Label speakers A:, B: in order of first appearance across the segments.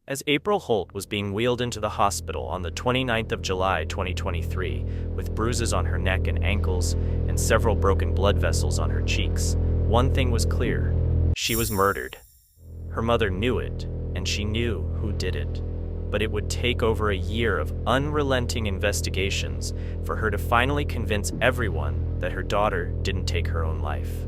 A: As April Holt was being wheeled into the hospital on the 29th of July 2023, with bruises on her neck and ankles and several broken blood vessels on her cheeks, one thing was clear: she was murdered. Her mother knew it, and she knew who did it. But it would take over a year of unrelenting investigations for her to finally convince everyone that her daughter didn't take her own life.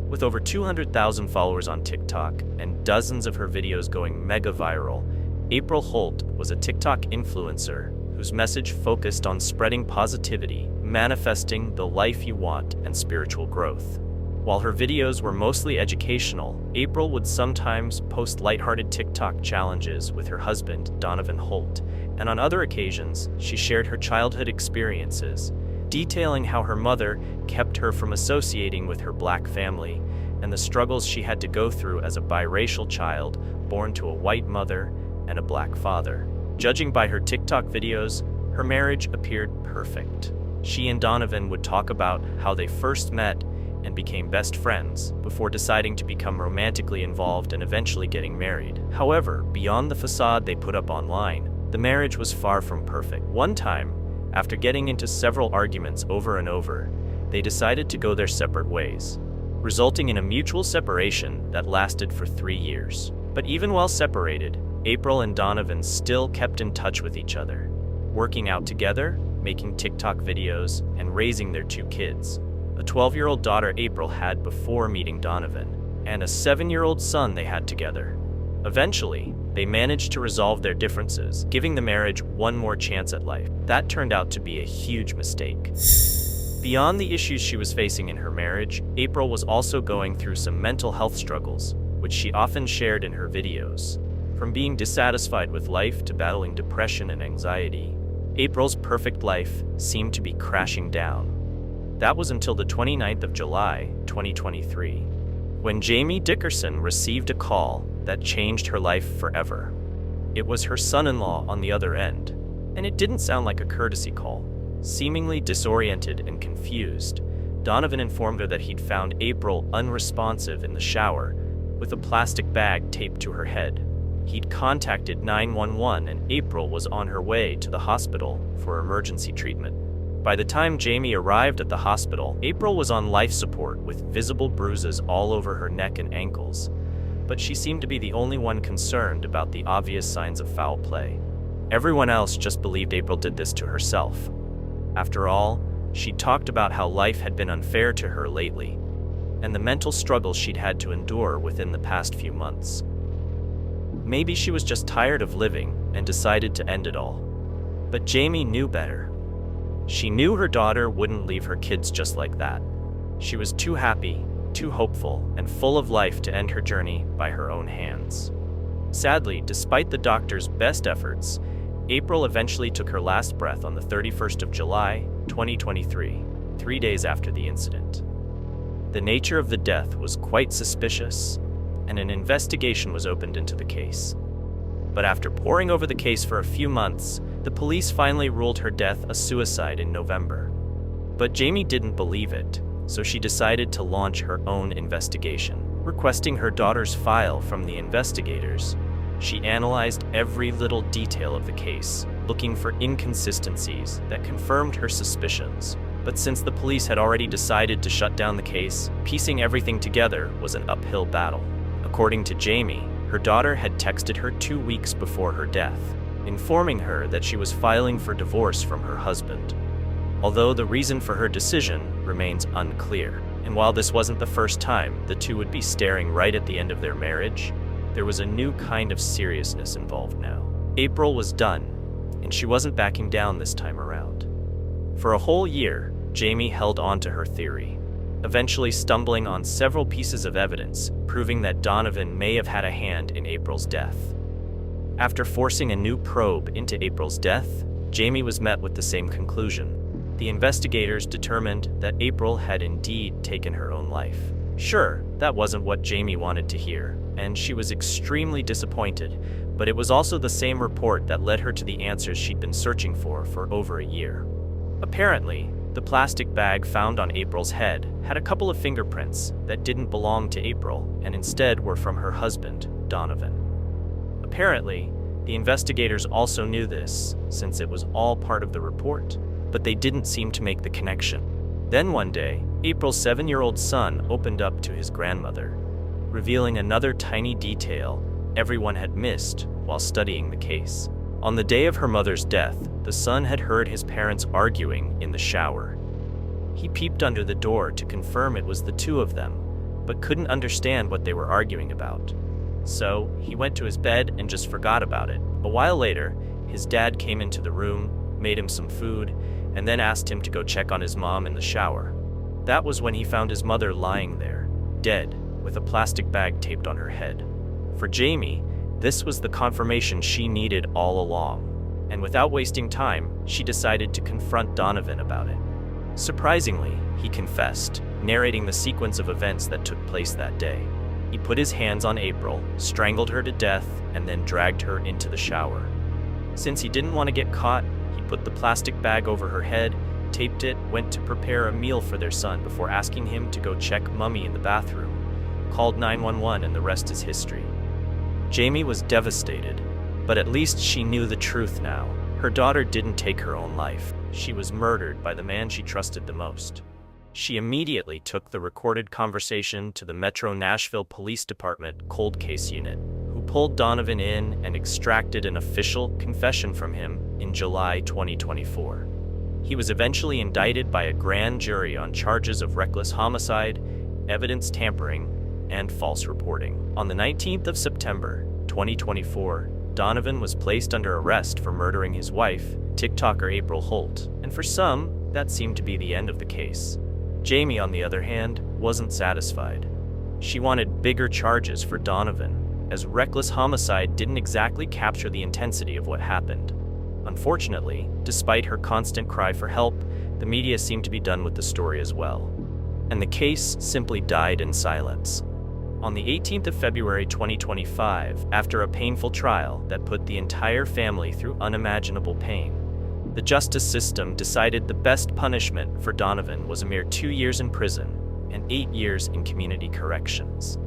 A: With over 200,000 followers on TikTok and dozens of her videos going mega viral, April Holt was a TikTok influencer whose message focused on spreading positivity, manifesting the life you want, and spiritual growth. While her videos were mostly educational, April would sometimes post lighthearted TikTok challenges with her husband, Donovan Holt, and on other occasions, she shared her childhood experiences, detailing how her mother kept her from associating with her black family and the struggles she had to go through as a biracial child born to a white mother and a black father. Judging by her TikTok videos, her marriage appeared perfect. She and Donovan would talk about how they first met and became best friends before deciding to become romantically involved and eventually getting married. However, beyond the facade they put up online, the marriage was far from perfect. One time, after getting into several arguments over and over, they decided to go their separate ways, resulting in a mutual separation that lasted for 3 years. But even while separated, April and Donovan still kept in touch with each other, working out together, making TikTok videos, and raising their 2 kids. A 12-year-old daughter April had before meeting Donovan, and a 7-year-old son they had together. Eventually, they managed to resolve their differences, giving the marriage one more chance at life. That turned out to be a huge mistake. Beyond the issues she was facing in her marriage, April was also going through some mental health struggles, which she often shared in her videos. From being dissatisfied with life to battling depression and anxiety, April's perfect life seemed to be crashing down. That was until the 29th of July, 2023, when Jamie Dickerson received a call that changed her life forever. It was her son-in-law on the other end, and it didn't sound like a courtesy call. Seemingly disoriented and confused, Donovan informed her that he'd found April unresponsive in the shower with a plastic bag taped to her head. He'd contacted 911 and April was on her way to the hospital for emergency treatment. By the time Jamie arrived at the hospital, April was on life support with visible bruises all over her neck and ankles, but she seemed to be the only one concerned about the obvious signs of foul play. Everyone else just believed April did this to herself. After all, she talked about how life had been unfair to her lately, and the mental struggles she'd had to endure within the past few months. Maybe she was just tired of living and decided to end it all. But Jamie knew better. She knew her daughter wouldn't leave her kids just like that. She was too happy, too hopeful, and full of life to end her journey by her own hands. Sadly, despite the doctor's best efforts, April eventually took her last breath on the 31st of July, 2023, 3 days after the incident. The nature of the death was quite suspicious, and an investigation was opened into the case. But after poring over the case for a few months, the police finally ruled her death a suicide in November. But Jamie didn't believe it, so she decided to launch her own investigation. Requesting her daughter's file from the investigators, she analyzed every little detail of the case, looking for inconsistencies that confirmed her suspicions. But since the police had already decided to shut down the case, piecing everything together was an uphill battle. According to Jamie, her daughter had texted her 2 weeks before her death, informing her that she was filing for divorce from her husband. Although the reason for her decision remains unclear. And while this wasn't the first time the two would be staring right at the end of their marriage, there was a new kind of seriousness involved now. April was done, and she wasn't backing down this time around. For a whole year, Jamie held on to her theory, eventually stumbling on several pieces of evidence proving that Donovan may have had a hand in April's death. After forcing a new probe into April's death, Jamie was met with the same conclusion. The investigators determined that April had indeed taken her own life. Sure, that wasn't what Jamie wanted to hear, and she was extremely disappointed, but it was also the same report that led her to the answers she'd been searching for over a year. Apparently, The plastic bag found on April's head had a couple of fingerprints that didn't belong to April and instead were from her husband, Donovan. Apparently, the investigators also knew this, since it was all part of the report, but they didn't seem to make the connection. Then one day, April's 7-year-old son opened up to his grandmother, revealing another tiny detail everyone had missed while studying the case. On the day of her mother's death, the son had heard his parents arguing in the shower. He peeped under the door to confirm it was the two of them, but couldn't understand what they were arguing about. So, he went to his bed and just forgot about it. A while later, his dad came into the room, made him some food, and then asked him to go check on his mom in the shower. That was when he found his mother lying there, dead, with a plastic bag taped on her head. For Jamie, this was the confirmation she needed all along, and without wasting time, she decided to confront Donovan about it. Surprisingly, he confessed, narrating the sequence of events that took place that day. He put his hands on April, strangled her to death, and then dragged her into the shower. Since he didn't want to get caught, he put the plastic bag over her head, taped it, went to prepare a meal for their son before asking him to go check Mummy in the bathroom, called 911, and the rest is history. Jamie was devastated, but at least she knew the truth now. Her daughter didn't take her own life. She was murdered by the man she trusted the most. She immediately took the recorded conversation to the Metro Nashville Police Department Cold Case Unit, who pulled Donovan in and extracted an official confession from him in July 2024. He was eventually indicted by a grand jury on charges of reckless homicide, evidence tampering, and false reporting. On the 19th of September, 2024, Donovan was placed under arrest for murdering his wife, TikToker April Holt, and for some, that seemed to be the end of the case. Jamie, on the other hand, wasn't satisfied. She wanted bigger charges for Donovan, as reckless homicide didn't exactly capture the intensity of what happened. Unfortunately, despite her constant cry for help, the media seemed to be done with the story as well, and the case simply died in silence. On the 18th of February 2025, after a painful trial that put the entire family through unimaginable pain, the justice system decided the best punishment for Donovan was a mere 2 years in prison and 8 years in community corrections.